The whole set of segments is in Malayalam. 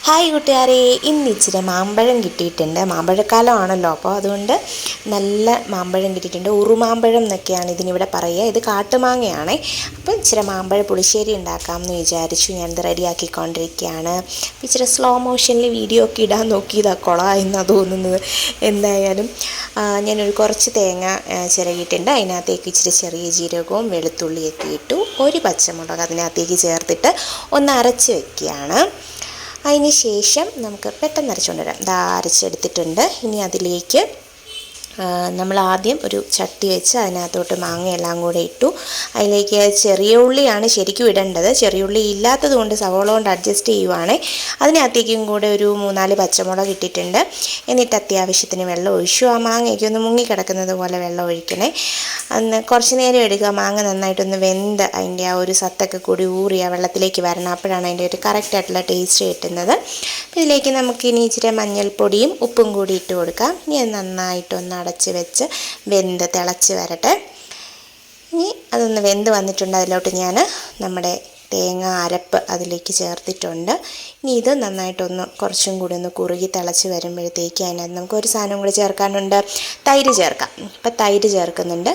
ഹായ് കൂട്ടുകാരെ, ഇന്ന് ഇച്ചിരി മാമ്പഴം കിട്ടിയിട്ടുണ്ട്. മാമ്പഴക്കാലമാണല്ലോ, അപ്പോൾ അതുകൊണ്ട് നല്ല മാമ്പഴം കിട്ടിയിട്ടുണ്ട്. ഉറുമാമ്പഴം എന്നൊക്കെയാണ് ഇതിനിവിടെ പറയുക. ഇത് കാട്ടുമാങ്ങയാണ്. അപ്പോൾ ഇച്ചിരി മാമ്പഴ പുളിശ്ശേരി ഉണ്ടാക്കാമെന്ന് വിചാരിച്ചു. ഞാനിത് റെഡിയാക്കിക്കൊണ്ടിരിക്കുകയാണ്. ഇച്ചിരി സ്ലോ മോഷനിൽ വീഡിയോ ഒക്കെ ഇടാൻ നോക്കിയതാണ്, കൊളായെന്നാണ് തോന്നുന്നത്. എന്തായാലും ഞാനൊരു കുറച്ച് തേങ്ങ ചിരകിയിട്ടുണ്ട്. അതിനകത്തേക്ക് ഇച്ചിരി ചെറിയ ജീരകവും വെളുത്തുള്ളിയൊക്കെ ഇട്ടു. ഒരു പച്ചമുളക് അതിനകത്തേക്ക് ചേർത്തിട്ട് ഒന്ന് അരച്ച് വയ്ക്കുകയാണ്. അതിന് ശേഷം നമുക്ക് പെട്ടെന്ന് അരച്ചുകൊണ്ട് വരാം. ഇതാ അരച്ചെടുത്തിട്ടുണ്ട്. ഇനി അതിലേക്ക് നമ്മൾ ആദ്യം ഒരു ചട്ടി വെച്ച് അതിനകത്തോട്ട് മാങ്ങയെല്ലാം കൂടെ ഇട്ടു. അതിലേക്ക് ചെറിയ ഉള്ളിയാണ് ശരിക്കും ഇടേണ്ടത്. ചെറിയ ഉള്ളി ഇല്ലാത്തത് കൊണ്ട് സവോള കൊണ്ട് അഡ്ജസ്റ്റ് ചെയ്യുവാണ്. അതിനകത്തേക്കും കൂടെ ഒരു 3-4 പച്ചമുളക് ഇട്ടിട്ടുണ്ട്. എന്നിട്ട് അത്യാവശ്യത്തിന് വെള്ളം ഒഴിച്ചു. ആ മാങ്ങയ്ക്ക് ഒന്ന് മുങ്ങിക്കിടക്കുന്നത് പോലെ വെള്ളം ഒഴിക്കണേ. അന്ന് കുറച്ച് നേരം എടുക്കുക. മാങ്ങ നന്നായിട്ടൊന്ന് വെന്ത് അതിൻ്റെ ആ ഒരു സത്തൊക്കെ കൂടി ഊറി ആ വെള്ളത്തിലേക്ക് വരണം. അപ്പോഴാണ് അതിൻ്റെ ഒരു കറക്റ്റായിട്ടുള്ള ടേസ്റ്റ് കിട്ടുന്നത്. ഇതിലേക്ക് നമുക്കിനി ഇച്ചിരി മഞ്ഞൾപ്പൊടിയും ഉപ്പും കൂടി ഇട്ട് കൊടുക്കാം. ഇനി അത് നന്നായിട്ടൊന്ന് അടച്ച് വെച്ച് വെന്ത് തിളച്ച് വരട്ടെ. ഇനി അതൊന്ന് വെന്ത് വന്നിട്ടുണ്ട്. അതിലോട്ട് ഞാൻ നമ്മുടെ തേങ്ങ അരപ്പ് അതിലേക്ക് ചേർത്തിട്ടുണ്ട്. ഇനി ഇത് നന്നായിട്ടൊന്ന് കുറച്ചും കൂടി ഒന്ന് കുറുകി തിളച്ച് വരുമ്പോഴത്തേക്ക് അതിനകത്ത് നമുക്കൊരു സാധനം കൂടി ചേർക്കാനുണ്ട്. തൈര് ചേർക്കാം. ഇപ്പം തൈര് ചേർക്കുന്നുണ്ട്.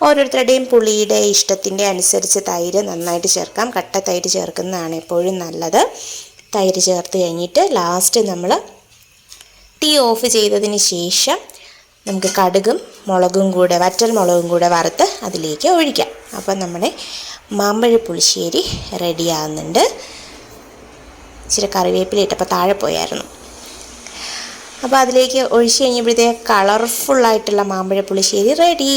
ഓരോരുത്തരുടെയും പുളിയുടെ ഇഷ്ടത്തിൻ്റെ അനുസരിച്ച് തൈര് നന്നായിട്ട് ചേർക്കാം. കട്ട തൈര് ചേർക്കുന്നതാണ് എപ്പോഴും നല്ലത്. തൈര് ചേർത്ത് കഴിഞ്ഞിട്ട് ലാസ്റ്റ് നമ്മൾ തീ ഓഫ് ചെയ്തതിന് ശേഷം നമുക്ക് കടുകും മുളകും കൂടെ വറ്റൽ മുളകും കൂടെ വറുത്ത് അതിലേക്ക് ഒഴിക്കാം. അപ്പം നമ്മുടെ മാമ്പഴ പുളിശ്ശേരി റെഡിയാകുന്നുണ്ട്. ഇച്ചിരി കറിവേപ്പില ഇട്ടപ്പോൾ താഴെ പോയായിരുന്നു. അപ്പോൾ അതിലേക്ക് ഒഴിച്ച് കഴിഞ്ഞപ്പോഴത്തേക്ക് കളർഫുള്ളായിട്ടുള്ള മാമ്പഴ പുളിശ്ശേരി റെഡി.